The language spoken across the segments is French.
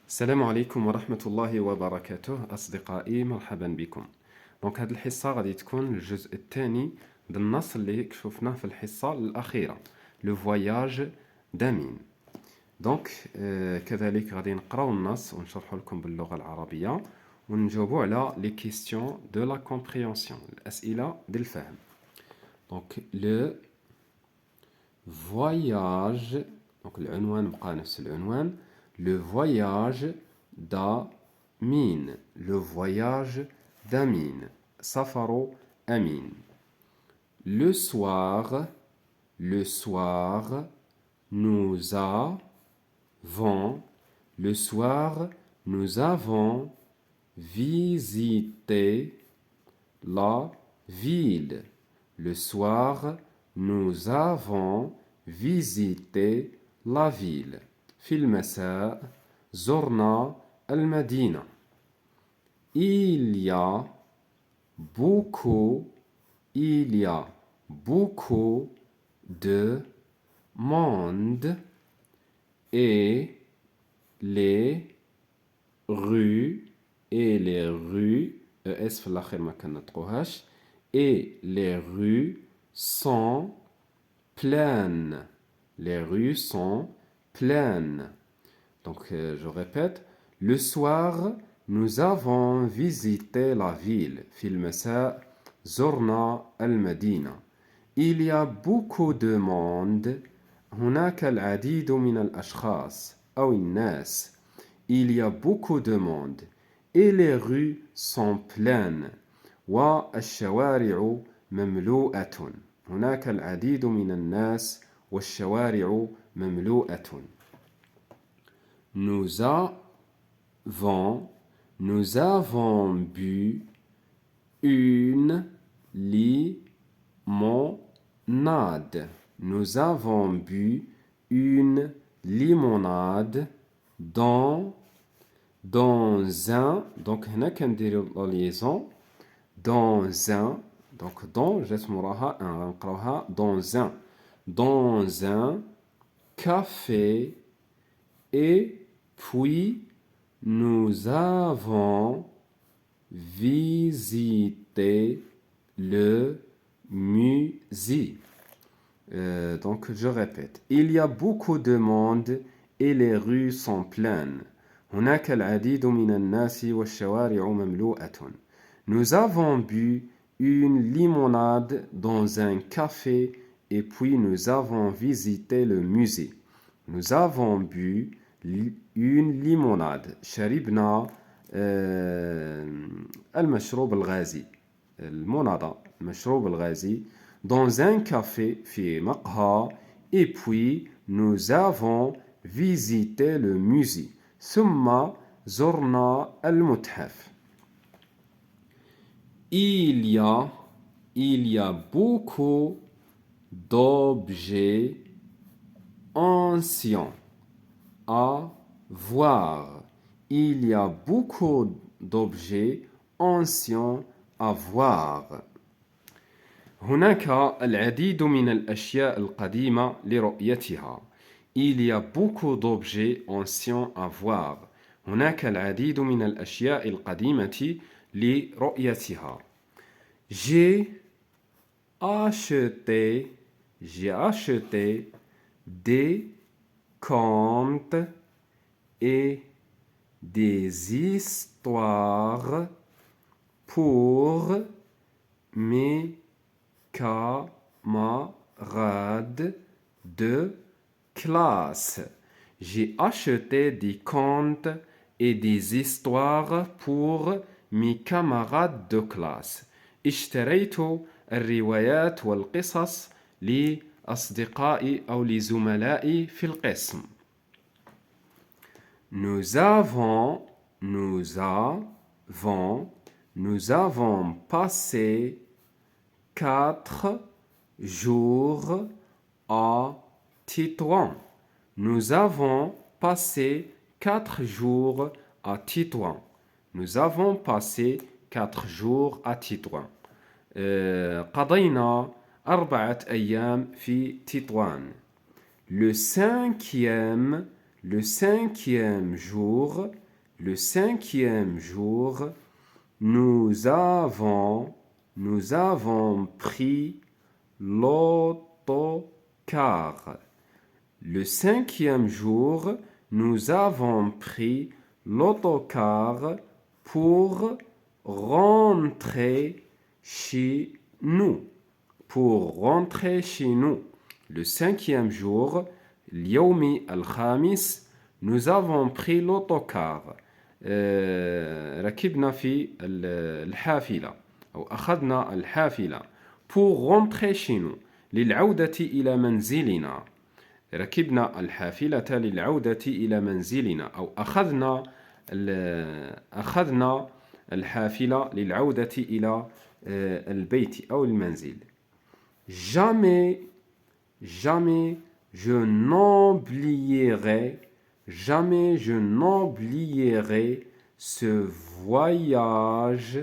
السلام عليكم ورحمة الله وبركاته أصدقائي مرحبا بكم. دونك هاد الحصة غادي تكون الجزء الثاني من النص اللي شفناه في الحصة الأخيرة لو فواياج دامين. دونك كذلك غادي نقراو النص ونشرحو لكم باللغة العربية ونجاوبو على لي كيستيون دو لا كومبريهنسيون، الأسئلة ديال الفهم. دونك لو فواياج، دونك العنوان بقى نفس العنوان، le voyage d'Amin. Le voyage d'Amin. Safaro Amin. Le soir, nous avons, le soir, nous avons visité la ville. Le soir, nous avons visité la ville. في المساء زرنا المدينة. Il y a beaucoup de monde et les rues اس في الأخير ما كنطقوهاش et les rues sont pleines. Les rues sont pleines. Donc, je répète. Le soir, nous avons visité la ville. في المساء زرنا المدينة. Il y a beaucoup de monde. هناك العديد من الأشخاص أو الناس. Il y a beaucoup de monde. Et les rues sont pleines. والشوارع مملوءة. هناك العديد من الناس والشوارع مملوءة. Nous avons bu une limonade. Nous avons bu une limonade dans un, donc هنا كنديرو la liaison dans un, donc dans جات موراها ان غنقراوها dans un café. Et puis nous avons visité le musée. Donc je répète. Il y a beaucoup de monde et les rues sont pleines. هناك العديد من الناس والشوارع مملوءة. Nous avons bu une limonade dans un café et puis nous avons visité le musée. Nous avons bu une limonade. شربنا المشروب الغازي. المناضة المشروب الغازي. Dans un café في مقهى. Et puis nous avons visité le musée. ثم زرنا المتحف. Il y a beaucoup d'objets anciens à voir. Il y a beaucoup d'objets anciens à voir. هناك العديد من الأشياء القديمة لرؤيتها. Il y a beaucoup d'objets anciens à voir. هناك العديد من الأشياء القديمة لرؤيتها. J'ai acheté des contes et des histoires pour mes camarades de classe. J'ai acheté des contes et des histoires pour mes camarades de classe. اشتريت الروايات والقصص لأصدقائي أو لزملائي في القسم. Nous avons passé 4 jours à Tétouan. Nous avons passé 4 jours à Tétouan. Nous avons passé 4 jours à Tétouan. قضينا 4 أيام في تطوان. Le cinquième le cinquième jour, nous avons pris l'autocar. Le cinquième jour, nous avons pris l'autocar pour rentrer chez nous. Le cinquième jour, اليوم الخامس, nous avons pris l'autocar. ركبنا في الحافلة أو أخذنا الحافلة pour rentrer chez nous للعودة إلى منزلنا. ركبنا الحافلة للعودة إلى منزلنا أو أخذنا الحافلة للعودة إلى البيت أو المنزل. Jamais je n'oublierai ce voyage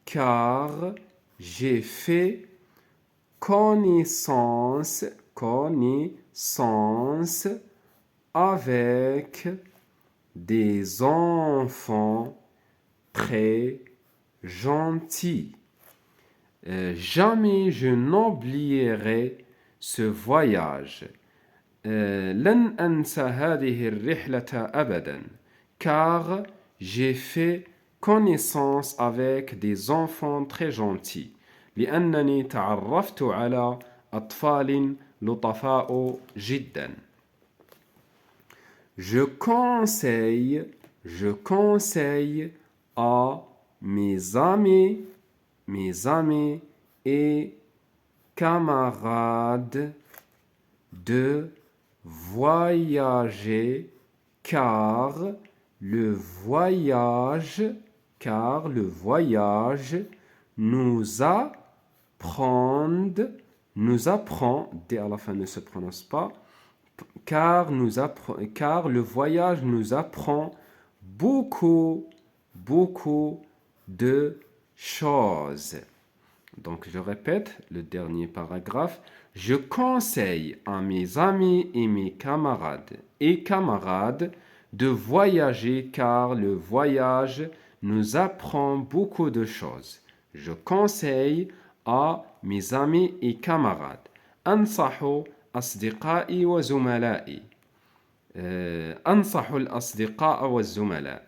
car j'ai fait connaissance avec des enfants très gentils. Jamais je n'oublierai ce voyage. لن أنسى هذه الرحلة أبدا car j'ai fait connaissance avec des enfants très gentils. لأنني تعرفت على أطفال لطفاء جدا. Je conseille à mes amis et camarades de voyager car le voyage nous apprend, D à la fin ne se prononce pas, car le voyage nous apprend beaucoup de choses. Donc je répète le dernier paragraphe. Je conseille à mes amis et mes camarades de voyager car le voyage nous apprend beaucoup de choses. Je conseille à mes amis et camarades. أنصح أصدقائي وزملائي. أنصح الأصدقاء والزملاء.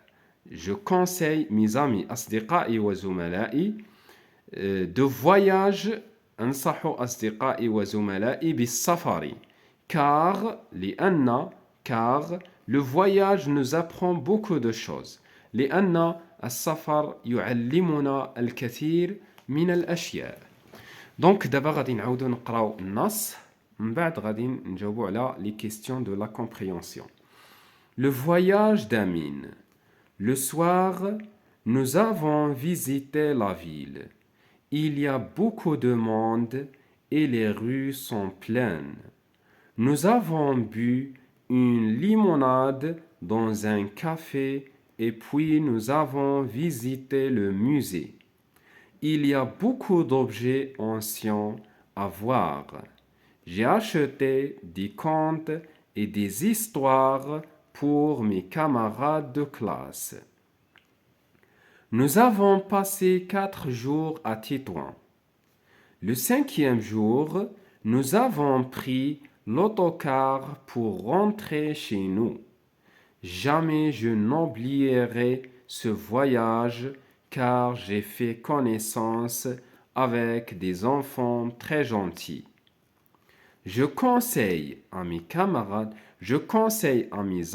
Je conseille mes amis أصدقائي وزملائي de voyage. أنصح أصدقائي وزملائي بالسفر car le voyage nous apprend beaucoup de choses. لأن السفر يعلمنا الكثير من الأشياء. Donc دابا غادي نعاودو نقراو النص من بعد غادي نجاوبو على les questions de la compréhension. Le voyage d'Amine. Le soir, nous avons visité la ville. Il y a beaucoup de monde et les rues sont pleines. Nous avons bu une limonade dans un café et puis nous avons visité le musée. Il y a beaucoup d'objets anciens à voir. J'ai acheté des contes et des histoires pour mes camarades de classe. Nous avons passé 4 jours à Tétouan. Le 5e jour, nous avons pris l'autocar pour rentrer chez nous. Jamais je n'oublierai ce voyage car j'ai fait connaissance avec des enfants très gentils. Je conseille à mes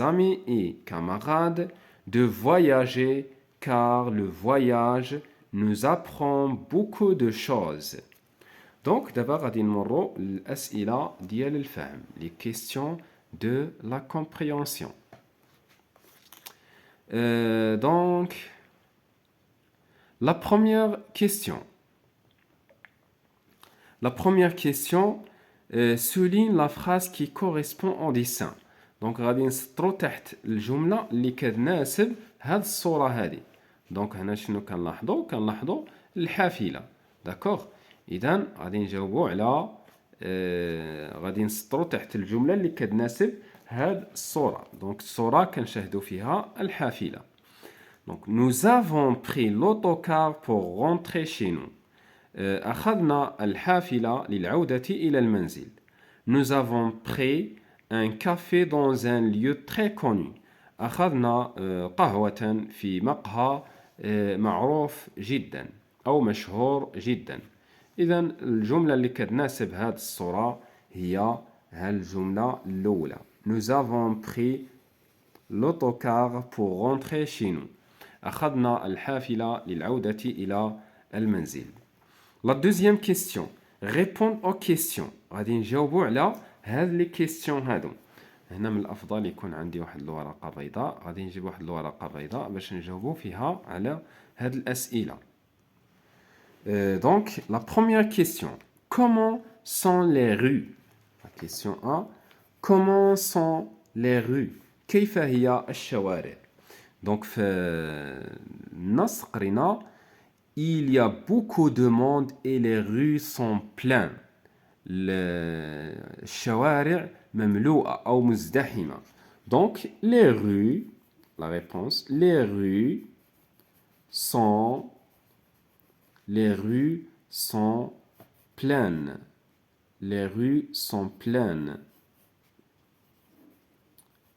amis et camarades de voyager car le voyage nous apprend beaucoup de choses. Donc, d'abord, غادي نمروا الأسئلة ديال الفهم, les questions de la compréhension. Donc, la première question. Souligne la phrase qui correspond au dessin. Donc, غادي نسطروا تحت الجملة اللي كتناسب هاد الصورة هذه. دونك هنا شنو كنلاحظوا الحافلة. داكوغ. إذن غادي نجاوبوا على غادي نسطروا تحت الجملة اللي كتناسب هاد الصورة. دونك الصورة كنشاهدوا فيها الحافلة. Donc nous avons pris l'autocar pour rentrer chez nous. أخذنا الحافلة للعودة إلى المنزل. Nous avons pris un café dans un lieu très connu. أخذنا قهوة في مقهى معروف جدا أو مشهور جدا. إذا الجملة اللي كتناسب هذه الصورة هي هالجملة الأولى. Nous avons pris l'autocar pour rentrer chez nous. أخذنا الحافلة للعودة إلى المنزل. La deuxième question. Répondre aux questions. غادي نجاوبوا على هاد لي كيستيون هادو. هنا من الأفضل يكون عندي واحد الورقة بيضاء. غادي نجيب واحد الورقة بيضاء باش نجاوبوا فيها على هاد الأسئلة. Donc, la première question. Comment sont les rues? La question A. Comment sont les rues? كيف هي الشوارع? Donc, في النص قرينا il y a beaucoup de monde et les rues sont pleines. الشوارع مملوءة أو مزدحمة. Donc, les rues, la réponse, les rues sont pleines. Les rues sont pleines.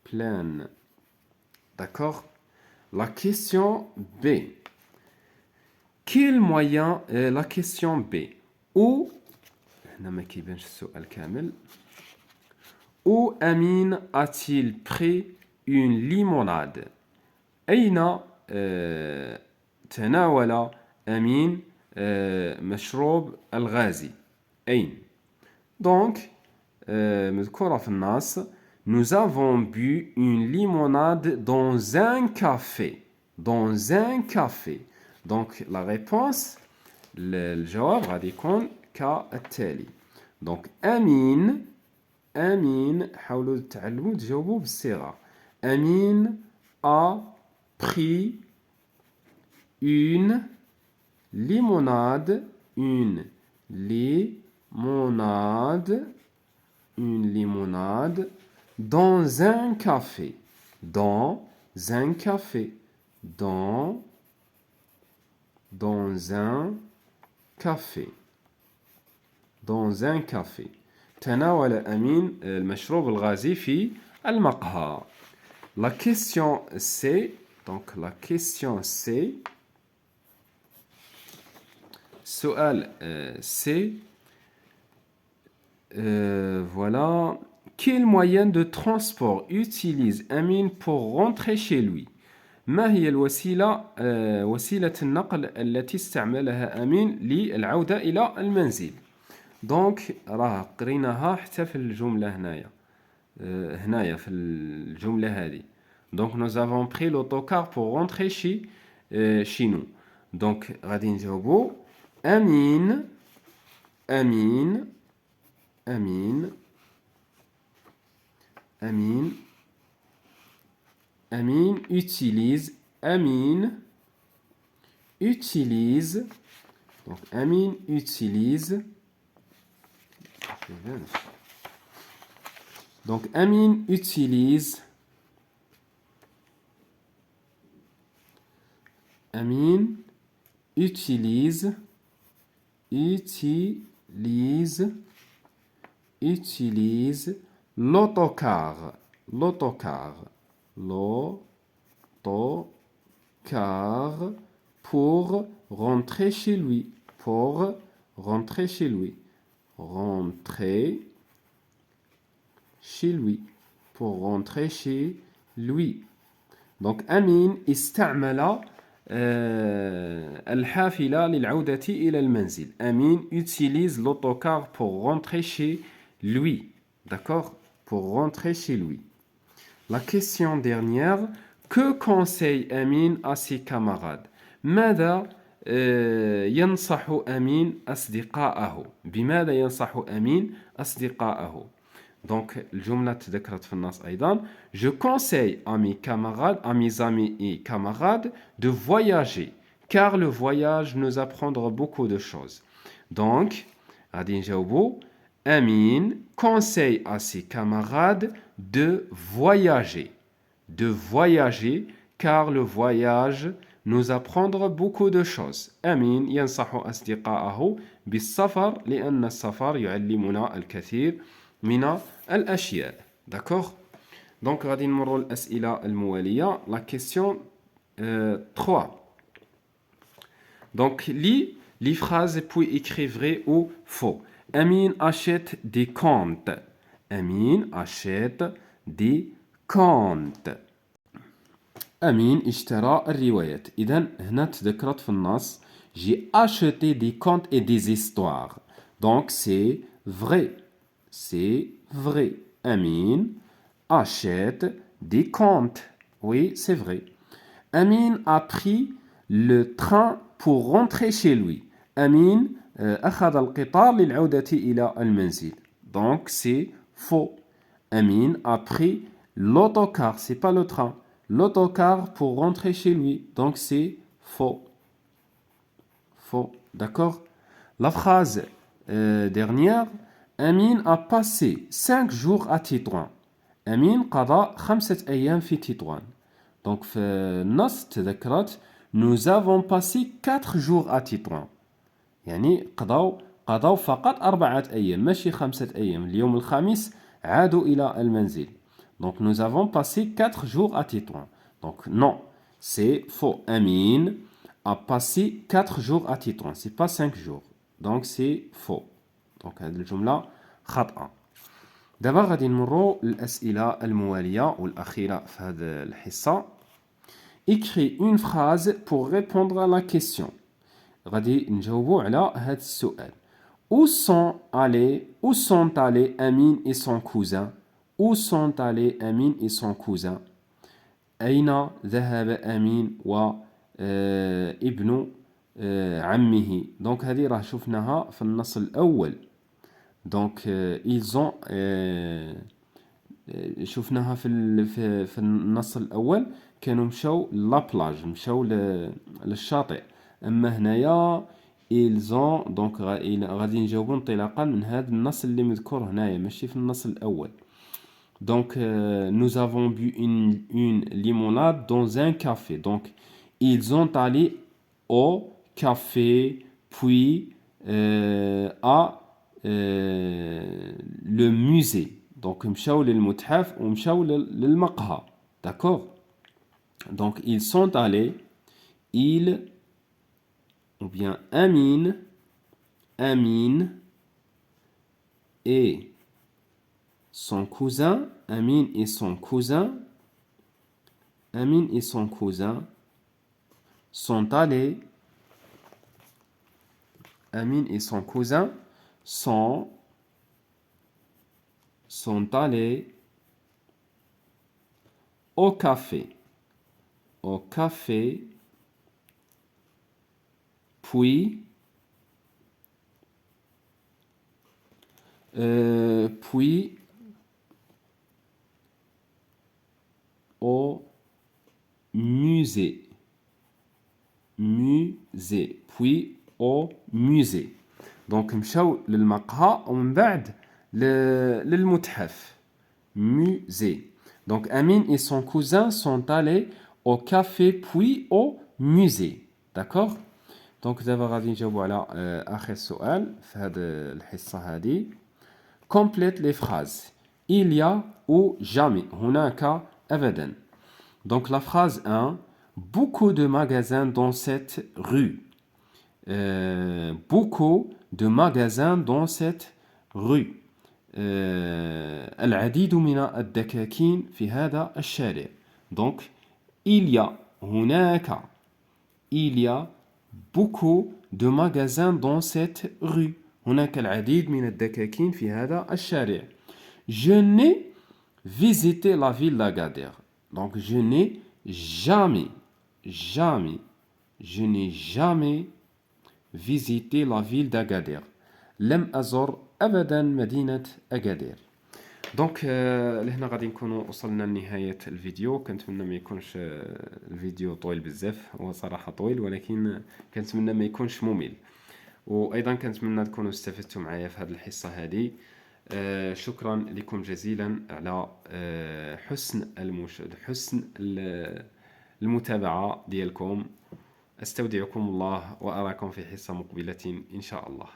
Pleines. D'accord? La question B. Quel moyen, la question B. Où, où Amine a-t-il pris une limonade? أين تناول أمين مشروب الغازي؟ أين؟ Donc, مذكورة في النص nous avons bu une limonade dans un café. Dans un café. Donc, la réponse, الجواب غادي يكون كالتالي. Donc, أمين حاولوا تعلموا تجاوبوا بالصيغة. أمين a pris une limonade dans un café. Dans un café. Dans un café. Dans un café. تناول أمين المشروب الغازي في المقهى. La question C. Donc la question C. سؤال C. Voilà. Quel moyen de transport utilise Amine pour rentrer chez lui? ما هي وسيلة النقل التي استعملها أمين للعودة إلى المنزل؟ دونك راه قريناها حتى في الجملة هنايا في الجملة هذه. دونك nous avons pris l'autocar pour rentrer chez nous. دونك غادي نجاوبوا أمين utilise donc Amine utilise donc Amine utilise l'autocar pour rentrer chez lui. Donc, Amine استعمل الحافلة للعودة إلى المنزل. Amine utilise l'autocar pour rentrer chez lui. D'accord? Pour rentrer chez lui. La question dernière. Que conseille Amine à ses camarades? ماذا ينصح أمين أصدقائه؟ بماذا ينصح أمين أصدقائه؟ Donc, الجملة تذكرت في النص أيضا. Je conseille à mes amis et camarades de voyager, car le voyage nous apprendra beaucoup de choses. Donc, غادي نجاوبوا Amine conseille à ses camarades de voyager. De voyager, car le voyage nous apprendre beaucoup de choses. أمين ينصح أصدقائه بالسفر لأن السفر يعلمنا الكثير من الأشياء. D'accord? Donc, غادي نمروا الأسئلة الموالية. La question 3. Donc, lis les phrases puis écris vrai ou faux. Amine achète des contes. Amine achète des contes. أمين اشترى الروايات. إذن هنا تذكرت في النص j'ai acheté des contes et des histoires. Donc c'est vrai. C'est vrai. Amine achète des contes. Oui, c'est vrai. Amine a pris le train pour rentrer chez lui. أمين أخذ القطار للعودة إلى المنزل. Donc c'est faux. Amine a pris l'autocar, c'est pas le train. L'autocar pour rentrer chez lui. Donc c'est faux. Faux. D'accord? La phrase dernière. Amine a passé 5 jours à Tétouan. Amine قضى 5 أيام في تطوان. Donc في النص تذكرت nous avons passé 4 jours à Tétouan. يعني قضوا فقط 4 أيام ماشي 5 أيام. اليوم الخامس عادوا إلى المنزل. Donc nous avons passé 4 jours à Tétouan. Donc non, c'est faux. Amine a passé 4 jours à Tétouan. C'est pas 5 jours. Donc c'est faux. Donc هذه الجملة خطأ. دابا غادي نمروا للأسئلة الموالية والأخيرة في هذه الحصة. Écris une phrase pour répondre à la question. غادي نجاوبوا على هذا السؤال. Où sont allés Amine et son cousin? Où sont allés Amine et son cousin? أين ذهب أمين وابن عمه؟ دونك هذه راه شفناها في النص الأول. دونك ils ont شفناها في النص الأول كانوا مشاو لابلاج مشاو للشاطئ. أما هنايا ils ont دونك غادي نجاوبوا انطلاقا من هذا النص اللي مذكور هنايا ماشي في النص الأول. Donc, nous avons bu une limonade dans un café. Donc, ils ont allé au café, puis à le musée. Donc, مشاو للمتحف ومشاو للمقهى. D'accord? Donc, ils sont allés, ou bien Amine et son cousin, Amine et son cousin sont allés. Amine et son cousin sont allés au café. Puis au musée. Puis au musée. Donc مشاو للمقهى ومن بعد للمتحف. Musée. Donc Amine et son cousin sont allés au café puis au musée. D'accord? Donc دابا غادي نجاوبوا على آخر سؤال في هذه الحصة هذه. Complète les phrases. Il y a ou jamais. هناك أبدا. Donc la phrase 1. Beaucoup de magasins dans cette rue. Beaucoup de magasins dans cette rue. العديد من الدكاكين في هذا الشارع. Donc il y a هناك. Il y a beaucoup de magasins dans cette rue. هناك العديد من الدكاكين في هذا الشارع. Je n'ai visité la ville d'Agadir. Donc je n'ai jamais visité la ville d'Agadir. لم أزر أبدا مدينة أكادير. دونك لهنا غادي نكونوا وصلنا لنهاية الفيديو. كنتمنى ما يكونش الفيديو طويل بزاف. هو صراحة طويل ولكن كنتمنى ما يكونش ممل. وايضا كنتمنى تكونوا استفدتوا معايا في هذه الحصة هذه. شكرا لكم جزيلا على حسن المتابعة ديالكم. أستودعكم الله وأراكم في حصة مقبلة إن شاء الله.